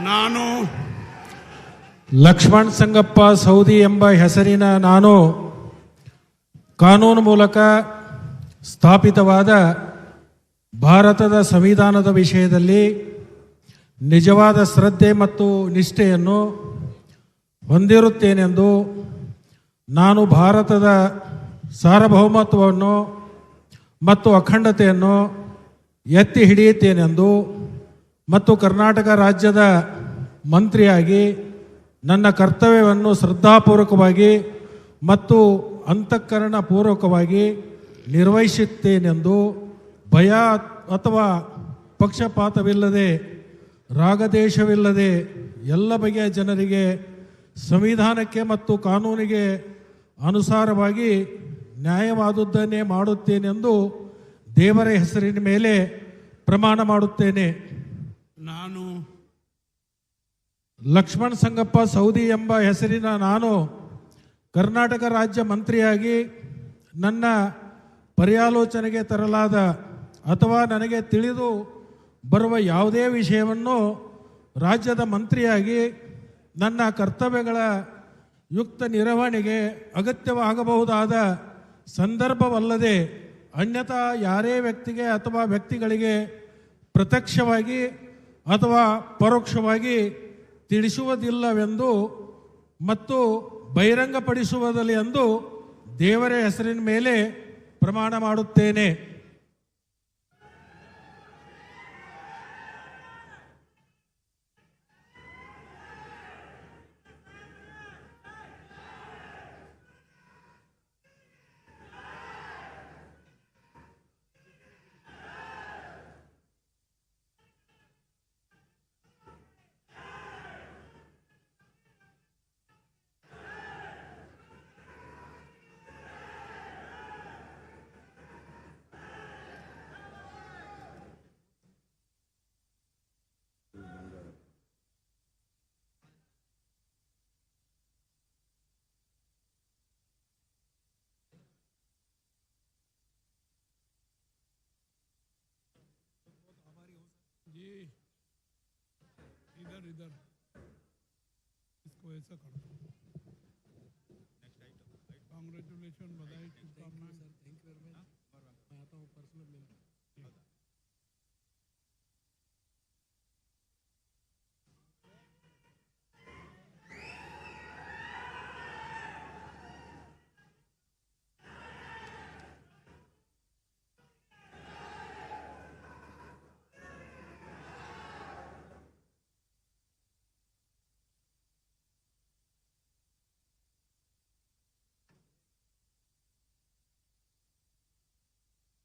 ನಾನು ಲಕ್ಷ್ಮಣ್ ಸಂಗಪ್ಪ ಸೌದಿ ಎಂಬ ಹೆಸರಿನ ನಾನು ಕಾನೂನು ಮೂಲಕ ಸ್ಥಾಪಿತವಾದ ಭಾರತದ ಸಂವಿಧಾನದ ವಿಷಯದಲ್ಲಿ ನಿಜವಾದ ಶ್ರದ್ಧೆ ಮತ್ತು ನಿಷ್ಠೆಯನ್ನು ಹೊಂದಿರುತ್ತೇನೆಂದು ನಾನು ಭಾರತದ ಸಾರ್ವಭೌಮತ್ವವನ್ನು ಮತ್ತು ಅಖಂಡತೆಯನ್ನು ಎತ್ತಿ ಹಿಡಿಯುತ್ತೇನೆಂದು ಮತ್ತು ಕರ್ನಾಟಕ ರಾಜ್ಯದ ಮಂತ್ರಿಯಾಗಿ ನನ್ನ ಕರ್ತವ್ಯವನ್ನು ಶ್ರದ್ಧಾಪೂರ್ವಕವಾಗಿ ಮತ್ತು ಅಂತಃಕರಣಪೂರ್ವಕವಾಗಿ ನಿರ್ವಹಿಸುತ್ತೇನೆಂದು ಭಯ ಅಥವಾ ಪಕ್ಷಪಾತವಿಲ್ಲದೆ ರಾಗದೇಶವಿಲ್ಲದೆ ಎಲ್ಲ ಬಗೆಯ ಜನರಿಗೆ ಸಂವಿಧಾನಕ್ಕೆ ಮತ್ತು ಕಾನೂನಿಗೆ ಅನುಸಾರವಾಗಿ ನ್ಯಾಯವಾದುದನ್ನೇ ಮಾಡುತ್ತೇನೆಂದು ದೇವರ ಹೆಸರಿನ ಮೇಲೆ ಪ್ರಮಾಣ ಮಾಡುತ್ತೇನೆ. ನಾನು ಲಕ್ಷ್ಮಣ್ ಸಂಗಪ್ಪ ಸೌದಿ ಎಂಬ ಹೆಸರಿನ ನಾನು ಕರ್ನಾಟಕ ರಾಜ್ಯ ಮಂತ್ರಿಯಾಗಿ ನನ್ನ ಪರ್ಯಾಲೋಚನೆಗೆ ತರಲಾದ ಅಥವಾ ನನಗೆ ತಿಳಿದು ಬರುವ ಯಾವುದೇ ವಿಷಯವನ್ನು ರಾಜ್ಯದ ಮಂತ್ರಿಯಾಗಿ ನನ್ನ ಕರ್ತವ್ಯಗಳ ಯುಕ್ತ ನಿರ್ವಹಣೆಗೆ ಅಗತ್ಯವಾಗಬಹುದಾದ ಸಂದರ್ಭವಲ್ಲದೆ ಅನ್ಯಥಾ ಯಾರೇ ವ್ಯಕ್ತಿಗೆ ಅಥವಾ ವ್ಯಕ್ತಿಗಳಿಗೆ ಪ್ರತ್ಯಕ್ಷವಾಗಿ ಅಥವಾ ಪರೋಕ್ಷವಾಗಿ ತಿಳಿಸುವುದಿಲ್ಲವೆಂದು ಮತ್ತು ಬಹಿರಂಗಪಡಿಸುವುದಿಲ್ಲ ಎಂದು ದೇವರ ಹೆಸರಿನ ಮೇಲೆ ಪ್ರಮಾಣ ಮಾಡುತ್ತೇನೆ. इधर इधर इसको ऐसा कर दो. कांग्रेचुलेशन, बधाई, शुभकामनाएं. Thank you very much. मैं आता हूँ पर्सनल में.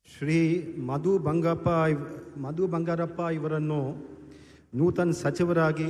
ಶ್ರೀ ಮಧು ಬಂಗಾರಪ್ಪ ಇವರನ್ನು ನೂತನ ಸಚಿವರಾಗಿ